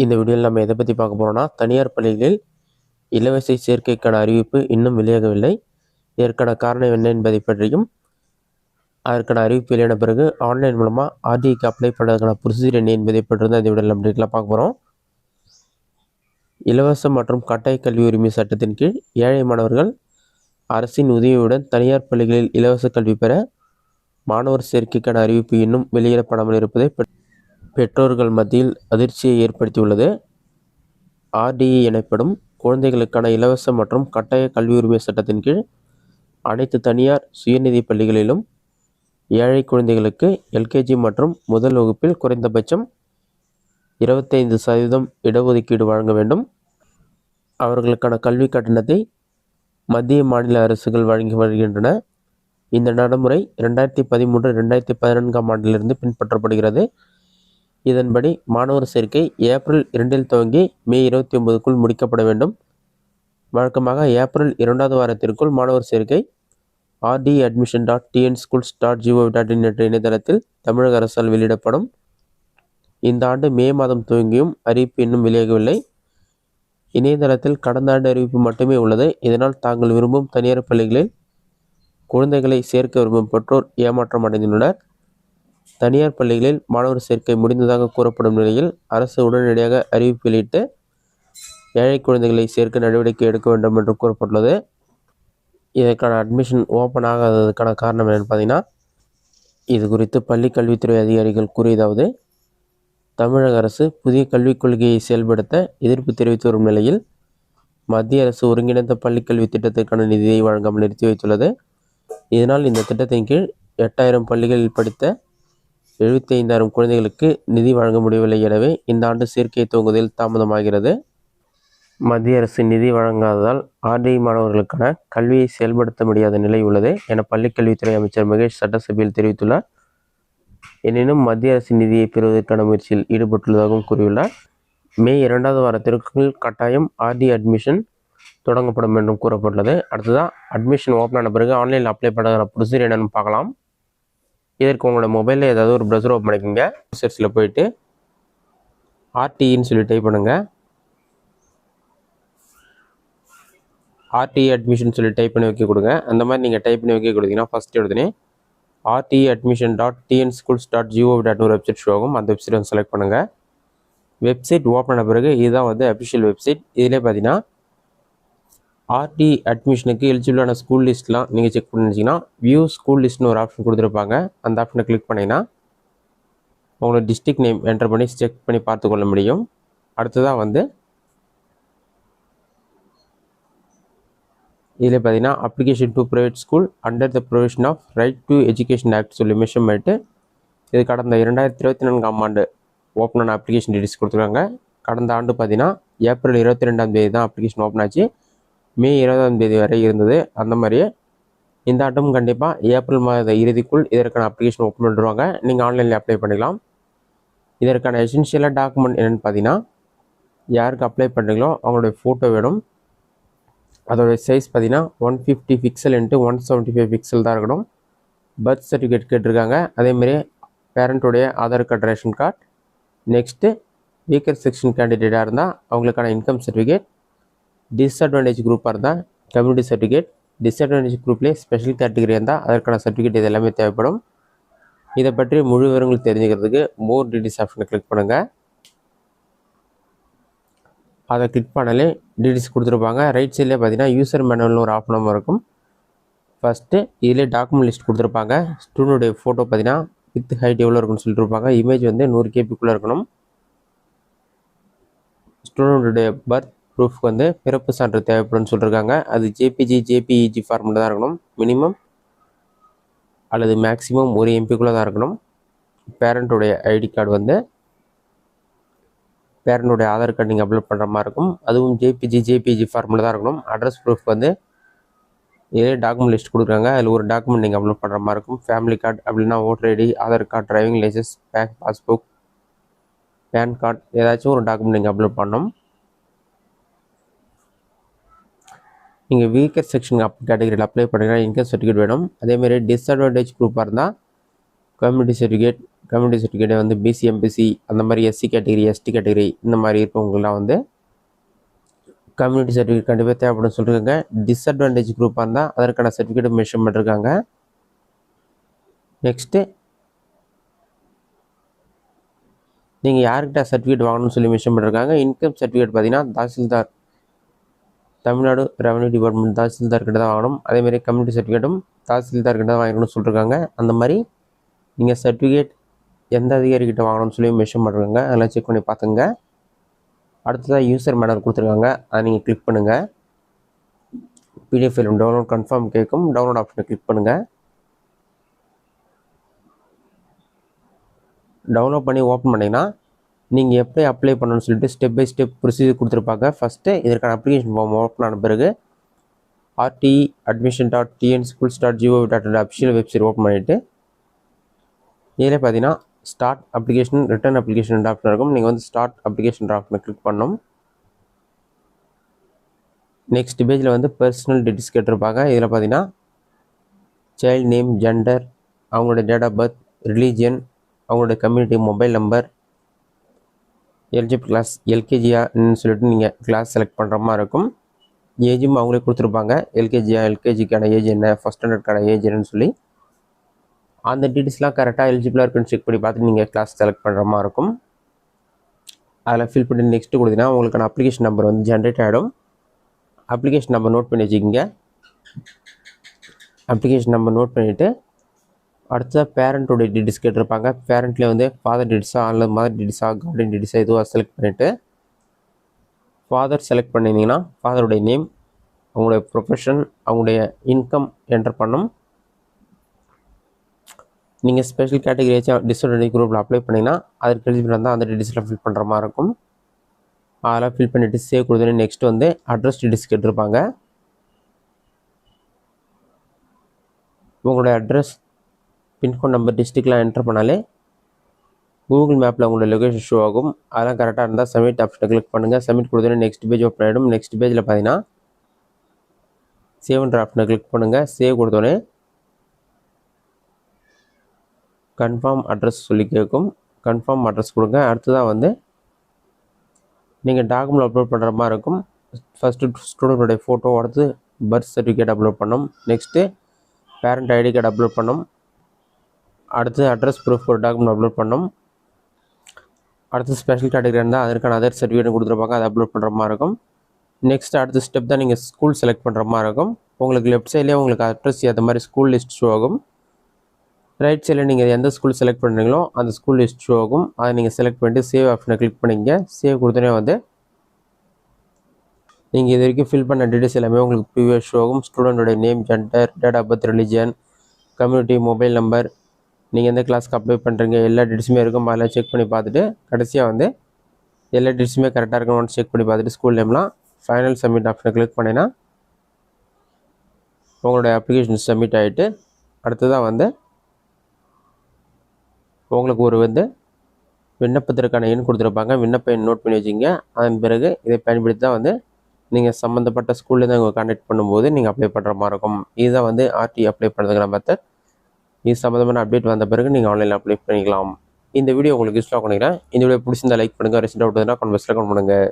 இந்த வீடியோவில் நம்ம எதை பற்றி பார்க்க போகிறோம்னா, தனியார் பள்ளிகளில் இலவச சேர்க்கைக்கான அறிவிப்பு இன்னும் வெளியாகவில்லை. இதற்கான காரணம் என்ன என்பதை பற்றியும், அதற்கான அறிவிப்பு வெளியான பிறகு ஆன்லைன் மூலமாக ஆர்டிஐக்கு அப்ளை பண்ணுறதுக்கான ப்ரொசீஜர் என்ன என்பதை பற்றி தான் இந்த வீடியோவில் நம்ம டீட்டெயிலாக பார்க்க போகிறோம். இலவச மற்றும் கட்டாய கல்வி உரிமை சட்டத்தின் கீழ் ஏழை மாணவர்கள் அரசின் உதவியுடன் தனியார் பள்ளிகளில் இலவச கல்வி பெற மாணவர் சேர்க்கைக்கான அறிவிப்பு இன்னும் வெளியிடப்படாமல் இருப்பதை பெற்றோர்கள் மத்தியில் அதிர்ச்சியை ஏற்படுத்தியுள்ளது. ஆர்டிஇ எனப்படும் குழந்தைகளுக்கான இலவச மற்றும் கட்டாய கல்வி உரிமை சட்டத்தின் கீழ் அனைத்து தனியார் சுயநிதி பள்ளிகளிலும் ஏழை குழந்தைகளுக்கு எல்கேஜி மற்றும் முதல் வகுப்பில் குறைந்தபட்சம் 25% இடஒதுக்கீடு வழங்க வேண்டும். அவர்களுக்கான கல்வி கட்டணத்தை மத்திய மாநில அரசுகள் வழங்கி வருகின்றன. இந்த நடைமுறை 2013-2014 ஆண்டிலிருந்து பின்பற்றப்படுகிறது. இதன்படி மாணவர் சேர்க்கை ஏப்ரல் 2 துவங்கி மே 29க்குள் முடிக்கப்பட வேண்டும். வழக்கமாக ஏப்ரல் 2வது வாரத்திற்குள் மாணவர் சேர்க்கை rd.admission.tnschools.gov.in என்ற இணையதளத்தில் தமிழக அரசால் வெளியிடப்படும். இந்த ஆண்டு மே மாதம் துவங்கியும் அறிவிப்பு இன்னும் வெளியாகவில்லை. இணையதளத்தில் கடந்த ஆண்டு அறிவிப்பு மட்டுமே உள்ளது. இதனால் தாங்கள் விரும்பும் தனியார் பள்ளிகளில் குழந்தைகளை சேர்க்க விரும்பும் பெற்றோர் ஏமாற்றம் அடைந்துள்ளனர். தனியார் பள்ளிகளில் மாணவர் சேர்க்கை முடிந்ததாக கூறப்படும் நிலையில் அரசு உடனடியாக அறிவிப்பு வெளியிட்டு ஏழை குழந்தைகளை சேர்க்க நடவடிக்கை எடுக்க வேண்டும் என்று கூறப்பட்டுள்ளது. இதற்கான அட்மிஷன் ஓப்பன் ஆகாததுக்கான காரணம் என்னென்னு பார்த்தீங்கன்னா, இது குறித்து பள்ளி கல்வித்துறை அதிகாரிகள் கூறியதாவது: தமிழக அரசு புதிய கல்விக் கொள்கையை செயல்படுத்த எதிர்ப்பு தெரிவித்து வரும் நிலையில் மத்திய அரசு ஒருங்கிணைந்த பள்ளிக்கல்வி திட்டத்திற்கான நிதியை வழங்காமல் நிறுத்தி வைத்துள்ளது. இதனால் இந்த திட்டத்தின் கீழ் 8000 பள்ளிகளில் படித்த 75,000 குழந்தைகளுக்கு நிதி வழங்க முடியவில்லை. எனவே இந்த ஆண்டு சேர்க்கை துவங்குவதில் தாமதமாகிறது. மத்திய அரசு நிதி வழங்காததால் ஆர்டிஐ மாணவர்களுக்கான கல்வியை செயல்படுத்த முடியாத நிலை உள்ளது என பள்ளிக்கல்வித்துறை அமைச்சர் மகேஷ் சட்டசபையில் தெரிவித்துள்ளார். எனினும் மத்திய அரசின் நிதியை பெறுவதற்கான முயற்சியில் ஈடுபட்டுள்ளதாகவும் கூறியுள்ளார். மே 2வது வாரத்திற்குள் கட்டாயம் ஆர்டி அட்மிஷன் தொடங்கப்படும் என்றும் கூறப்பட்டுள்ளது. அடுத்ததான் அட்மிஷன் ஓப்பன் ஆன பிறகு ஆன்லைனில் அப்ளை பண்ணுறதுக்கான ப்ரொசீஜர் என்னென்னு பார்க்கலாம். இதற்கு உங்களோட மொபைலில் ஏதாவது ஒரு ப்ரௌசர் ஓப்பன் பண்ணிக்கோங்க. சர்ச்சில் போயிட்டு ஆர்டிஇன்னு சொல்லி டைப் பண்ணுங்கள். ஆர்டிஇ அட்மிஷன் சொல்லி டைப் பண்ணி வைக்க கொடுங்க. அந்த மாதிரி நீங்கள் டைப் பண்ணி வைக்க கொடுத்தீங்கன்னா ஃபஸ்ட் எடுத்துனே rti.admission.tnschools.gov.in ஒரு வெப்சைட் ஷோ ஆகும். அந்த வெப்சைட் வந்து செலக்ட் பண்ணுங்கள். வெப்சைட் ஓப்பன் ஆன பிறகு இதுதான் வந்து அஃபிஷியல் வெப்சைட். இதிலே பார்த்தீங்கன்னா ஆர்டி அட்மிஷனுக்கு எலிஜிபிளான ஸ்கூல் லிஸ்ட்லாம் நீங்கள் செக் பண்ணிச்சிங்கன்னா வியூ ஸ்கூல் லிஸ்ட்னு ஒரு ஆப்ஷன் கொடுத்துருப்பாங்க. அந்த ஆப்ஷனை கிளிக் பண்ணிங்கன்னா உங்களோட டிஸ்ட்ரிக்ட் நேம் என்டர் பண்ணி செக் பண்ணி பார்த்துக்கொள்ள முடியும். அடுத்ததாக வந்து இதில் பார்த்தீங்கன்னா application to private school under the provision of right to education act சொல்லி மென்ஷன் பண்ணிட்டு இது கடந்த 2024 ஆண்டு ஓப்பன் ஆன அப்ளிகேஷன் டீடைல்ஸ் கொடுத்துருக்காங்க. கடந்த ஆண்டு பார்த்தீங்கன்னா ஏப்ரல் 22 தான் அப்ளிகேஷன் ஓப்பன் ஆச்சு. மே 20 வரை இருந்தது. அந்த மாதிரியே இந்த ஆண்டும் கண்டிப்பாக ஏப்ரல் மாத இறுதிக்குள் இதற்கான அப்ளிகேஷன் ஓப்பன் பண்ணிடுவாங்க. நீங்கள் ஆன்லைனில் அப்ளை பண்ணிக்கலாம். இதற்கான எசென்ஷியலாக டாக்குமெண்ட் என்னென்னு பார்த்தீங்கன்னா, யாருக்கு அப்ளை பண்ணுறீங்களோ அவங்களுடைய ஃபோட்டோ வேணும். அதோடைய சைஸ் பார்த்தீங்கன்னா 150 பிக்சல் × 175 பிக்சல் தான் இருக்கணும். பர்த் சர்டிஃபிகேட் கேட்டிருக்காங்க. அதேமாதிரி பேரண்ட்டுடைய Aadhaar card, ration card. Next weaker section கேண்டிடேட்டாக இருந்தால் அவங்களுக்கான இன்கம் சர்டிஃபிகேட், டிஸ்அட்வான்டேஜ் குரூப்பாக இருந்தால் கம்யூனிட்டி சர்டிஃபிகேட், டிஸ்அட்வான்டேஜ் குரூப்லேயே ஸ்பெஷல் கேட்டகரி இருந்தால் அதற்கான சர்டிஃபிகேட் இது எல்லாமே தேவைப்படும். இதை பற்றி முழு விவரங்கள் தெரிஞ்சுக்கிறதுக்கு மோர் டீடைல்ஸ் ஆப்ஷனை கிளிக் பண்ணுங்கள். அதை கிளிக் பண்ணாலே டீடைல்ஸ் கொடுத்துருப்பாங்க. ரைட் சைட்லேயே பார்த்தீங்கன்னா யூசர் மேனுவல்னு ஒரு ஆப்ஷனும் இருக்கும். ஃபஸ்ட்டு இதிலே டாக்குமெண்ட் லிஸ்ட் கொடுத்துருப்பாங்க. ஸ்டூடெண்ட்டுடைய ஃபோட்டோ பார்த்தீங்கன்னா வித் ஹைட் எவ்வளோ இருக்குன்னு சொல்லிட்டு இருப்பாங்க. இமேஜ் வந்து 100 KB இருக்கணும். ஸ்டூடெண்ட்டுடைய பர்த் ப்ரூஃப்க்கு வந்து பிறப்பு சான்று தேவைப்படும்னு சொல்லியிருக்காங்க. அது ஜேபிஜி ஃபார்மெட்டில் தான் இருக்கணும். மினிமம் அல்லது மேக்ஸிமம் 1 MB தான் இருக்கணும். பேரண்ட்டுடைய ஐடி கார்டு வந்து பேரண்ட்டுடைய ஆதார் கார்டு நீங்கள் அப்லோட் பண்ணுற மாதிரி இருக்கும். அதுவும் ஜேபிஜி ஃபார்மெட்டில் தான் இருக்கணும். அட்ரஸ் ப்ரூஃப் வந்து இதே டாக்குமெண்ட் லிஸ்ட் கொடுக்குறாங்க. அதில் ஒரு டாக்குமெண்ட் நீங்கள் அப்லோட் பண்ணுற மாதிரி இருக்கும். ஃபேமிலி கார்டு அப்படின்னா voter ID, Aadhaar card, driving licence, bank passbook, PAN card, ஏதாச்சும் ஒரு டாக்குமெண்ட் நீங்கள் அப்லோட் பண்ணணும். நீங்கள் வீக்கர் செக்ஷன் கேட்டகரியில் அப்ளை பண்ணிங்கன்னா இன்கம் சர்டிஃபிகேட் வேணும். அதேமாதிரி டிஸ்அட்வான்டேஜ் குரூப்பாக இருந்தால் கம்யூனிட்டி சர்டிஃபிகேட், கம்யூனிட்டி சர்டிஃபிகேட் வந்து பிசி எம்பிசி அந்த மாதிரி எஸ்சி கேட்டகரி எஸ்டி கேட்டகரி இந்த மாதிரி இருக்கவங்களாம் வந்து கம்யூனிட்டி சர்டிஃபிகேட் கண்டிப்பாக தேவைப்படும் சொல்லியிருக்காங்க. டிஸ்அட்வான்டேஜ் குரூப்பாக இருந்தால் அதற்கான சர்டிஃபிகேட் மென்ஷன் பண்ணிருக்காங்க. நெக்ஸ்ட்டு நீங்கள் யார்கிட்ட சர்டிஃபிகேட் வாங்கணும்னு சொல்லி மென்ஷன் பண்ணிருக்காங்க. இன்கம் சர்டிஃபிகேட் பார்த்தீங்கன்னா தாசில்தார், தமிழ்நாடு ரெவன்யூ டிபார்ட்மெண்ட் தாசில்தார் கிட்ட தான் வாங்கணும். அதேமாதிரி கம்யூனிட்டி சர்டிஃபிகேட்டும் தாசில்தார் கிட்ட தான் வாங்கணும்னு சொல்லியிருக்காங்க. அந்த மாதிரி நீங்கள் சர்டிஃபிகேட் எந்த அதிகாரிகிட்ட வாங்கணும்னு சொல்லி மென்ஷன் பண்ணுறாங்க, அதெல்லாம் செக் பண்ணி பார்த்துங்க. அடுத்ததாக யூசர் மேனர் கொடுத்துருக்காங்க, அதை நீங்கள் கிளிக் பண்ணுங்கள். பிடிஎஃப் ஃபைல் டவுன்லோட் கன்ஃபார்ம் கேட்கும், டவுன்லோட் ஆப்ஷனை கிளிக் பண்ணுங்கள். டவுன்லோட் பண்ணி ஓப்பன் பண்ணிங்கன்னா நீங்கள் எப்படி அப்ளை பண்ணணும்னு சொல்லிட்டு ஸ்டெப் பை ஸ்டெப் ப்ரொசீஜர் கொடுத்துருப்பாங்க. ஃபஸ்ட்டு இதற்கான அப்ளிகேஷன் ஃபார்ம் ஓப்பன் ஆன பிறகு rte.admission.tnschools.gov.in அஃபிஷியல் வெப்சைட் ஓப்பன் பண்ணிவிட்டு இதில் பார்த்தீங்கன்னா start application return application option இருக்கும். நீங்கள் வந்து ஸ்டார்ட் அப்ளிகேஷன் ஆப்ஷனை கிளிக் பண்ணணும். நெக்ஸ்ட் பேஜில் வந்து பர்சனல் டீட்டெயில்ஸ் கேட்டிருப்பாங்க. இதில் பார்த்தீங்கன்னா சைல்டு நேம், ஜெண்டர், அவங்களோட டேட் ஆஃப் பர்த், ரிலீஜியன், அவங்களோட community, mobile number, eligible class எல்கேஜியான்னு சொல்லிட்டு நீங்கள் கிளாஸ் செலக்ட் பண்ணுற மாதிரி இருக்கும். ஏஜும் அவங்களே கொடுத்துருப்பாங்க. எல்கேஜிக்கான ஏஜ் என்ன, ஃபஸ்ட் ஸ்டாண்டர்டுக்கான ஏஜ் என்னன்னு சொல்லி அந்த டீட்டெயில்ஸ்லாம் கரெக்டாக எலிஜிபிளாக இருக்குன்னு செக் பண்ணி பார்த்துட்டு நீங்கள் கிளாஸ் செலக்ட் பண்ணுற மாதிரி இருக்கும். அதில் ஃபில் பண்ணி நெக்ஸ்ட்டு கொடுத்தீங்கன்னா உங்களுக்கான அப்ளிகேஷன் நம்பர் வந்து ஜென்ரேட் ஆகிடும். அப்ளிகேஷன் நம்பர் நோட் பண்ணி வச்சுக்கிங்க. அப்ளிகேஷன் நம்பர் நோட் பண்ணிவிட்டு அடுத்ததாக பேரண்ட்டோடைய டீட்டெயில்ஸ் கேட்டிருப்பாங்க. பேரண்ட்லேயே வந்து ஃபாதர் டீட்டெயில்ஸாக அல்லது மதர் டீட்டெயில்ஸாக கார்டியன் டீட்டெயில்ஸாக எதுவாக செலக்ட் பண்ணிவிட்டு ஃபாதர் செலக்ட் பண்ணியிருந்தீங்கன்னா ஃபாதருடைய நேம், அவங்களுடைய ப்ரொஃபஷன், அவங்களுடைய இன்கம் என்டர் பண்ணணும். நீங்கள் ஸ்பெஷல் கேட்டகரி டிஸ்அட்வான்டேஜ் குரூப்பில் அப்ளை பண்ணிங்கன்னா அதற்கு எலிஜிபிள் இருந்தால் அந்த டீட்டெயில்ஸில் ஃபில் பண்ணுற மாதிரி இருக்கும். அதெல்லாம் ஃபில் பண்ணிவிட்டு சேவ் கொடுத்தோன்னே நெக்ஸ்ட் வந்து அட்ரஸ் டீட்டெயில்ஸ் கேட்டிருப்பாங்க. உங்களுடைய அட்ரஸ், பின்கோட் நம்பர், டிஸ்ட்ரிக்ட்லாம் என்டர் பண்ணாலே கூகுள் மேப்பில் உங்களோட லொகேஷன் ஷோ ஆகும். அதெல்லாம் கரெக்டாக இருந்தால் சப்மிட் ஆப்ஷனை கிளிக் பண்ணுங்கள். சப்மிட் கொடுத்தோன்னே நெக்ஸ்ட் பேஜ் ஓப்பன் ஆகிடும். நெக்ஸ்ட் பேஜில் பார்த்தீங்கன்னா சேவ்ன்ற ஆப்ஷனை கிளிக் பண்ணுங்கள். சேவ் கொடுத்தோன்னே கன்ஃபார்ம் அட்ரஸ் சொல்லி கேட்கும். கன்ஃபார்ம் அட்ரஸ் கொடுங்க. அடுத்ததாக வந்து நீங்கள் டாக்குமெண்ட் அப்லோட் பண்ணுற மாதிரி இருக்கும். ஃபஸ்ட்டு ஸ்டூடெண்ட்டோடைய ஃபோட்டோ, அடுத்து பர்த் சர்டிஃபிகேட் அப்லோட் பண்ணணும். Next parent ID card upload பண்ணணும். அடுத்து அட்ரஸ் ப்ரூஃப் ஒரு டாக்குமெண்ட் அப்லோட் பண்ணணும். அடுத்து ஸ்பெஷல் கேட்டகரி இருந்தால் அதற்கான அதர் சர்டிஃபிகேட் கொடுத்துருப்பாங்க, அதை அப்லோட் பண்ணுற மாதிரி இருக்கும். நெக்ஸ்ட் அடுத்த ஸ்டெப் தான் நீங்கள் ஸ்கூல் செலக்ட் பண்ணுற மாதிரி இருக்கும். உங்களுக்கு லெஃப்ட் சைட்லேயே உங்களுக்கு அட்ரஸ் ஏற்ற மாதிரி ஸ்கூல் லிஸ்ட் ஷோ ஆகும். ரைட் சைடில் நீங்கள் எந்த ஸ்கூல் செலக்ட் பண்ணுறீங்களோ அந்த ஸ்கூல் லிஸ்ட் ஷோ ஆகும். அதை நீங்கள் செலக்ட் பண்ணிட்டு சேவ் ஆப்ஷனை கிளிக் பண்ணிங்க. சேவ் கொடுத்தோன்னே வந்து நீங்கள் இது வரைக்கும் ஃபில் பண்ண டீட்டெயில்ஸ் எல்லாமே உங்களுக்கு ப்ரீவியஸ் ஷோ ஆகும். ஸ்டூடெண்ட்டோட name, gender, date of birth, religion, community, mobile number, நீங்கள் எந்த கிளாஸ்க்கு அப்ளை பண்ணுறீங்க எல்லா டீட்டெயில்ஸுமே இருக்கும். அதெல்லாம் செக் பண்ணி பார்த்துட்டு கடைசியாக வந்து எல்லா டீட்டெயில்ஸுமே கரெக்டாக இருக்கணும்னு செக் பண்ணி பார்த்துட்டு ஸ்கூல் நேம்லாம் ஃபைனல் சப்மிட் ஆப்ஷனை கிளிக் பண்ணினா உங்களோட அப்ளிகேஷன் சப்மிட் ஆகிட்டு அடுத்ததாக வந்து உங்களுக்கு ஒரு வந்து விண்ணப்பத்திற்கான எண் கொடுத்துருப்பாங்க. விண்ணப்ப எண் நோட் பண்ணி வச்சுங்க. அதன் பிறகு இதை பயன்படுத்தி தான் வந்து நீங்கள் சம்மந்தப்பட்ட ஸ்கூல்லேருந்து அவங்க கான்டாக்ட் பண்ணும்போது நீங்கள் அப்ளை பண்ணுற மாதிரி இருக்கும். இதுதான் வந்து ஆர்டி அப்ளை பண்ணுறதுக்கான மெத்தட். இது சம்மந்தமான அப்டேட் வந்த பிறகு நீங்கள் ஆன்லைனில் அப்ளை பண்ணிக்கலாம். இந்த வீடியோ உங்களுக்கு யூஸ்ஃபுல்லாக பண்ணிக்கிறேன். இந்த வீடியோ பிடிச்சிருந்தா லைக் பண்ணுங்கள். ரெசிட் அவுட் கமெண்ட் பாக்ஸில் கமெண்ட் பண்ணுங்கள்.